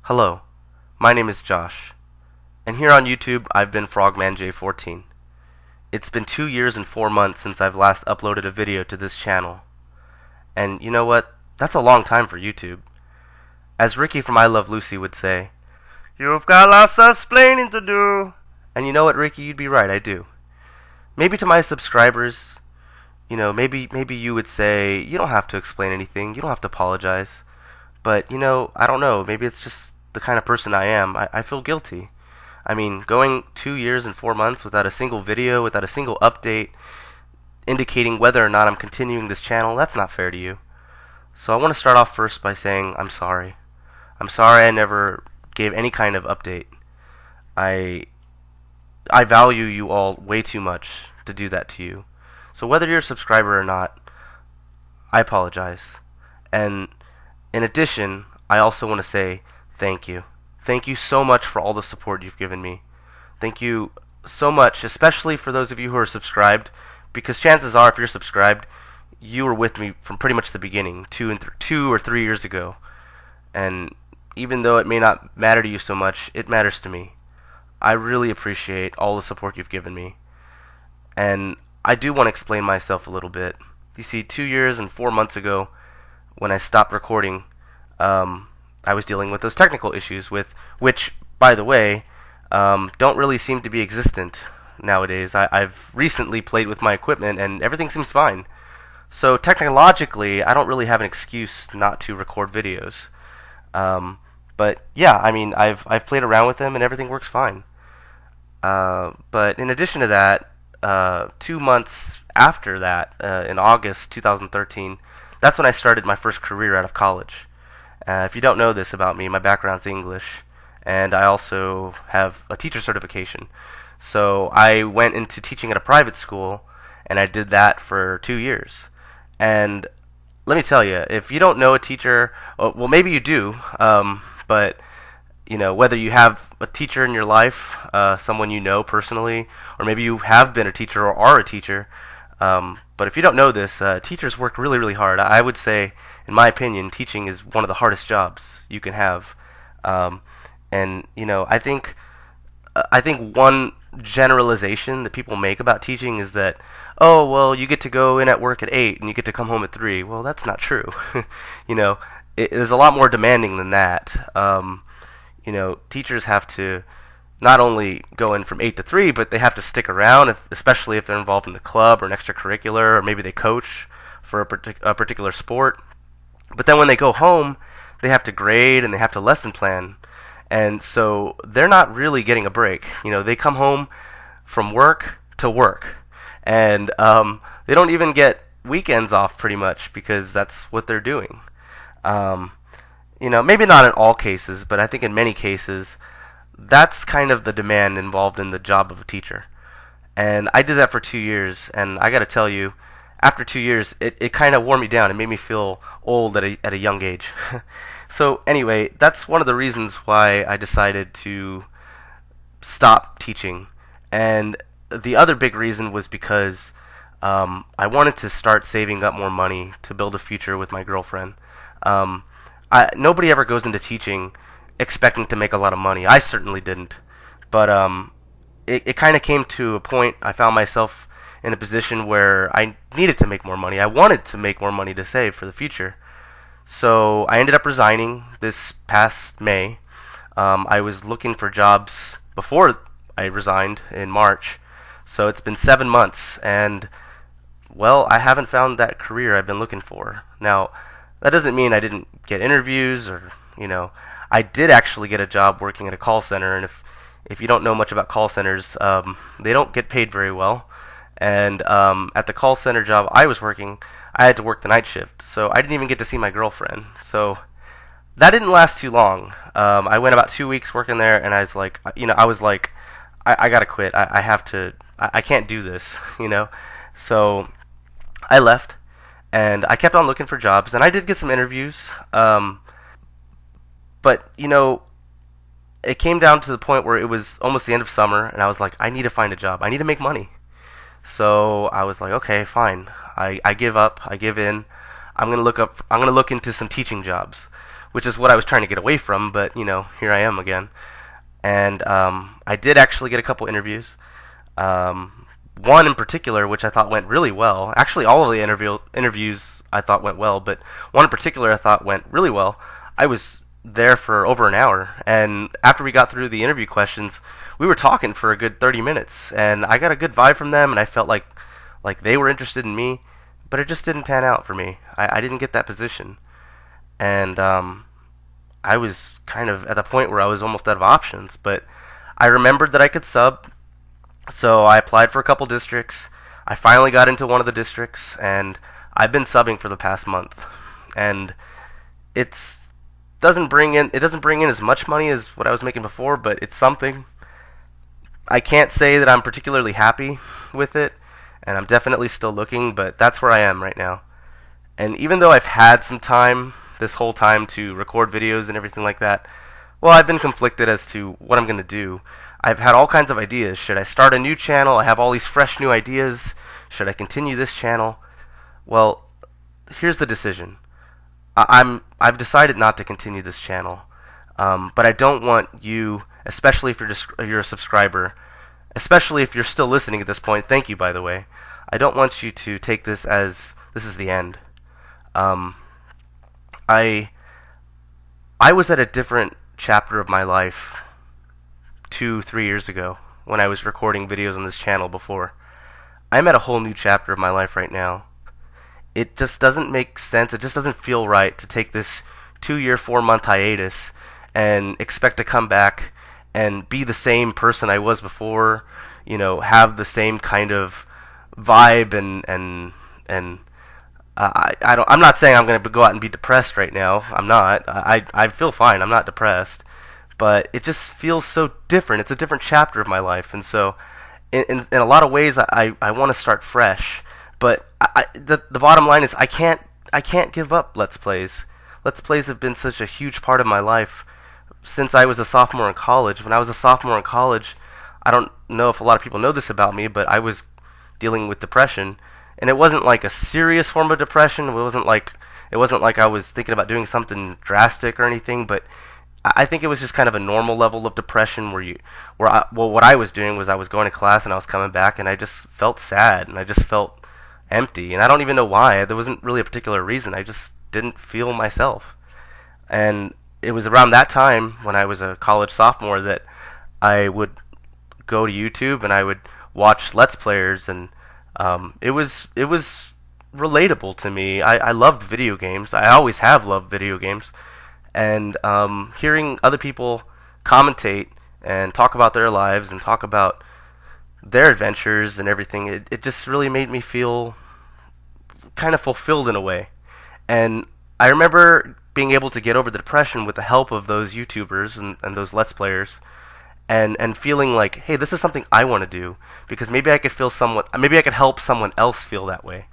Hello, my name is Josh, and here on YouTube I've been Frogman J14. It's been 2 years and 4 months since I've last uploaded a video to this channel. And you know what? That's a long time for YouTube. As Ricky from I Love Lucy would say, "You've got lots of explaining to do." And you know what, Ricky? You'd be right, I do. Maybe to my subscribers, maybe you would say, you don't have to explain anything, you don't have to apologize. But, I don't know, maybe it's just the kind of person I am. I feel guilty. I mean, going 2 years and 4 months without a single video, without a single update, indicating whether or not I'm continuing this channel, that's not fair to you. So I want to start off first by saying I'm sorry. I'm sorry I never gave any kind of update. I value you all way too much to do that to you. So whether you're a subscriber or not, I apologize. And in addition, I also want to say thank you. Thank you so much for all the support you've given me. Thank you so much, especially for those of you who are subscribed, because chances are if you're subscribed, you were with me from pretty much the beginning, 2 or 3 years ago. And even though it may not matter to you so much, it matters to me. I really appreciate all the support you've given me. And I do want to explain myself a little bit. You see, 2 years and 4 months ago, when I stopped recording, I was dealing with those technical issues, which, by the way, don't really seem to be existent nowadays. I've recently played with my equipment, and everything seems fine. So technologically, I don't really have an excuse not to record videos. But yeah, I mean, I've played around with them, and everything works fine. But in addition to that, 2 months after that, in August 2013, that's when I started my first career out of college. If you don't know this about me, my background's English, and I also have a teacher certification. So I went into teaching at a private school, and I did that for 2 years. And let me tell you, if you don't know a teacher, well, maybe you do, but whether you have a teacher in your life, someone you know personally, or maybe you have been a teacher or are a teacher, but if you don't know this, teachers work really, really hard. I would say, in my opinion, teaching is one of the hardest jobs you can have. And I think one generalization that people make about teaching is that, oh, well, you get to go in at work at 8 and you get to come home at 3. Well, that's not true. It is a lot more demanding than that. Teachers have to not only go in from 8 to 3, but they have to stick around, especially if they're involved in a club or an extracurricular, or maybe they coach for a particular sport. But then when they go home, they have to grade and they have to lesson plan. And so they're not really getting a break. They come home from work to work. And they don't even get weekends off pretty much because that's what they're doing. Maybe not in all cases, but I think in many cases, that's kind of the demand involved in the job of a teacher. And I did that for 2 years, and I got to tell you, after 2 years, it kind of wore me down. It made me feel old at a young age. So anyway, that's one of the reasons why I decided to stop teaching. And the other big reason was because I wanted to start saving up more money to build a future with my girlfriend. Nobody ever goes into teaching expecting to make a lot of money. I certainly didn't. But it kind of came to a point I found myself in a position where I needed to make more money. I wanted to make more money to save for the future. So I ended up resigning this past May. I was looking for jobs before I resigned in March. So it's been 7 months, and well, I haven't found that career I've been looking for. Now, that doesn't mean I didn't get interviews or, I did actually get a job working at a call center, and if you don't know much about call centers, they don't get paid very well. And at the call center job I was working, I had to work the night shift, so I didn't even get to see my girlfriend. So that didn't last too long. I went about 2 weeks working there, and I was like, I gotta quit. I have to. I can't do this, So I left, and I kept on looking for jobs, and I did get some interviews. But it came down to the point where it was almost the end of summer, and I was like, I need to find a job. I need to make money. So I was like, okay, fine. I give up. I give in. I'm gonna look into some teaching jobs, which is what I was trying to get away from. But here I am again, and I did actually get a couple interviews. One in particular, which I thought went really well. Actually, all of the interviews I thought went well, but one in particular I thought went really well. I was there for over an hour, and after we got through the interview questions, we were talking for a good 30 minutes, and I got a good vibe from them, and I felt like they were interested in me, but it just didn't pan out for me. I didn't get that position, and I was kind of at the point where I was almost out of options, but I remembered that I could sub, so I applied for a couple districts. I finally got into one of the districts, and I've been subbing for the past month, and it doesn't bring in as much money as what I was making before, but it's something. I can't say that I'm particularly happy with it, and I'm definitely still looking, but that's where I am right now. And even though I've had some time this whole time to record videos and everything like that, well, I've been conflicted as to what I'm going to do. I've had all kinds of ideas. Should I start a new channel? I have all these fresh new ideas. Should I continue this channel? Well, here's the decision. I've decided not to continue this channel, but I don't want you, especially if you're a subscriber, especially if you're still listening at this point. Thank you, by the way. I don't want you to take this as this is the end. I was at a different chapter of my life 2-3 years ago when I was recording videos on this channel before. I'm at a whole new chapter of my life right now. It just doesn't make sense. It just doesn't feel right to take this 2-year, 4-month hiatus and expect to come back and be the same person I was before, have the same kind of vibe and I'm not saying I'm going to go out and be depressed right now. I'm not. I feel fine. I'm not depressed. But it just feels so different. It's a different chapter of my life. And so in a lot of ways I want to start fresh. But the bottom line is I can't give up Let's Plays. Let's Plays have been such a huge part of my life since I was a sophomore in college. When I was a sophomore in college, I don't know if a lot of people know this about me, but I was dealing with depression, and it wasn't like a serious form of depression. It wasn't like I was thinking about doing something drastic or anything, but I think it was just kind of a normal level of depression what I was doing was I was going to class and I was coming back and I just felt sad and I just felt empty, and I don't even know why. There wasn't really a particular reason. I just didn't feel myself. And it was around that time when I was a college sophomore that I would go to YouTube and I would watch Let's Players, and it was relatable to me. I loved video games. I always have loved video games. And hearing other people commentate and talk about their lives and talk about their adventures and everything, it just really made me feel kind of fulfilled in a way. And I remember being able to get over the depression with the help of those YouTubers and those Let's Players, and feeling like, hey, this is something I want to do because maybe I could help someone else feel that way.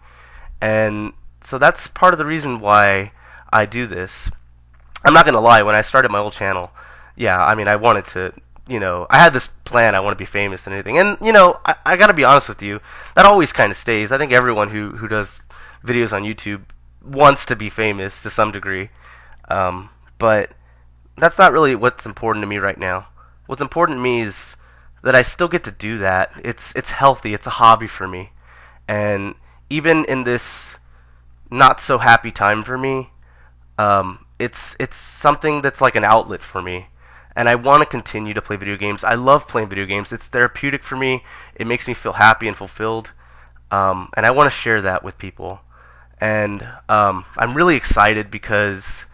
And so that's part of the reason why I do this. I'm not gonna lie, when I started my old channel, I wanted to, I had this plan, I want to be famous and everything. And, I gotta be honest with you, that always kind of stays. I think everyone who does videos on YouTube wants to be famous to some degree. But that's not really what's important to me right now. What's important to me is that I still get to do that. It's healthy, it's a hobby for me. And even in this not so happy time for me, it's something that's like an outlet for me. And I want to continue to play video games. I love playing video games. It's therapeutic for me. It makes me feel happy and fulfilled. And I want to share that with people. And I'm really excited because,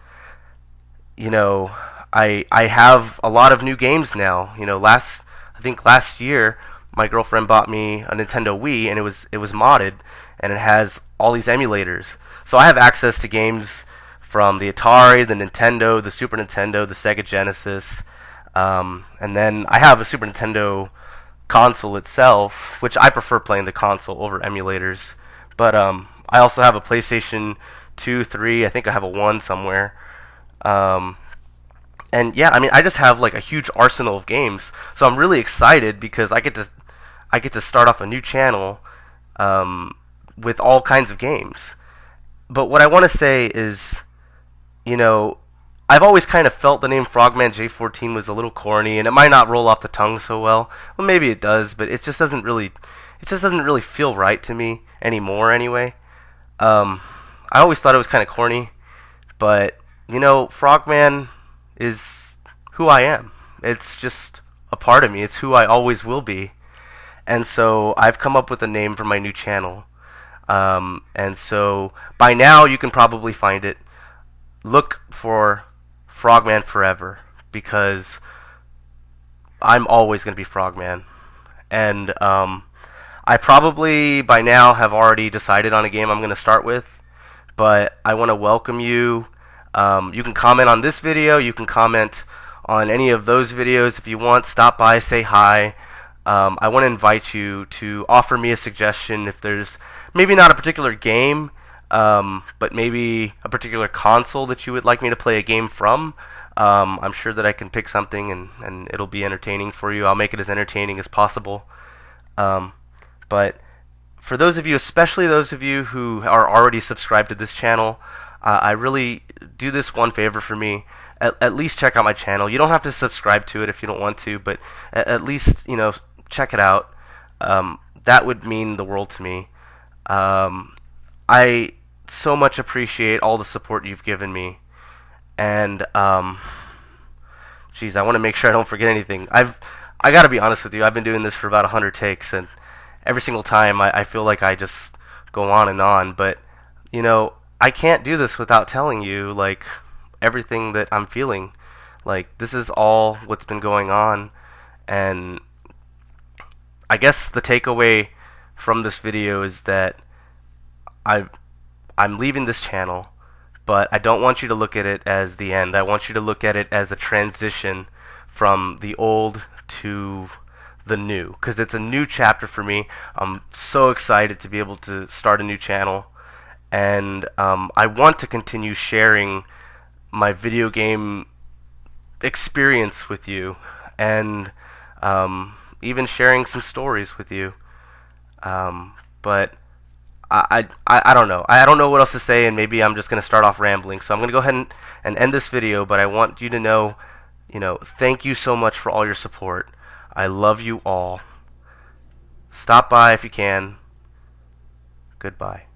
I have a lot of new games now. I think last year my girlfriend bought me a Nintendo Wii, and it was modded, and it has all these emulators. So I have access to games from the Atari, the Nintendo, the Super Nintendo, the Sega Genesis, and then I have a Super Nintendo console itself, which I prefer playing the console over emulators. But I also have a PlayStation 2, 3, I think I have a 1 somewhere. And yeah, I just have like a huge arsenal of games. So I'm really excited because I get to start off a new channel with all kinds of games. But what I want to say is, I've always kind of felt the name Frogman J14 was a little corny, and it might not roll off the tongue so well. Well, maybe it does, but it just doesn't really feel right to me anymore. Anyway, I always thought it was kind of corny, but Frogman is who I am. It's just a part of me. It's who I always will be. And so I've come up with a name for my new channel. And so by now you can probably find it. Look for Frogman Forever, because I'm always going to be Frogman. And I probably by now have already decided on a game I'm going to start with, but I want to welcome you. You can comment on this video. You can comment on any of those videos if you want. Stop by, say hi. I want to invite you to offer me a suggestion if there's maybe not a particular game, but maybe a particular console that you would like me to play a game from. I'm sure that I can pick something and it'll be entertaining for you. I'll make it as entertaining as possible. But for those of you, especially those of you who are already subscribed to this channel, I really do this one favor for me. At least check out my channel. You don't have to subscribe to it if you don't want to, but at least check it out. That would mean the world to me. I so much appreciate all the support you've given me, and geez, I want to make sure I don't forget anything. I gotta be honest with you. I've been doing this for about 100 takes, and every single time I feel like I just go on and on. But I can't do this without telling you like everything that I'm feeling. Like, this is all what's been going on, and I guess the takeaway from this video is that I'm leaving this channel, but I don't want you to look at it as the end. I want you to look at it as a transition from the old to the new, because it's a new chapter for me. I'm so excited to be able to start a new channel, and I want to continue sharing my video game experience with you, and even sharing some stories with you. But I don't know. I don't know what else to say, and maybe I'm just going to start off rambling. So I'm going to go ahead and end this video, but I want you to know, thank you so much for all your support. I love you all. Stop by if you can. Goodbye.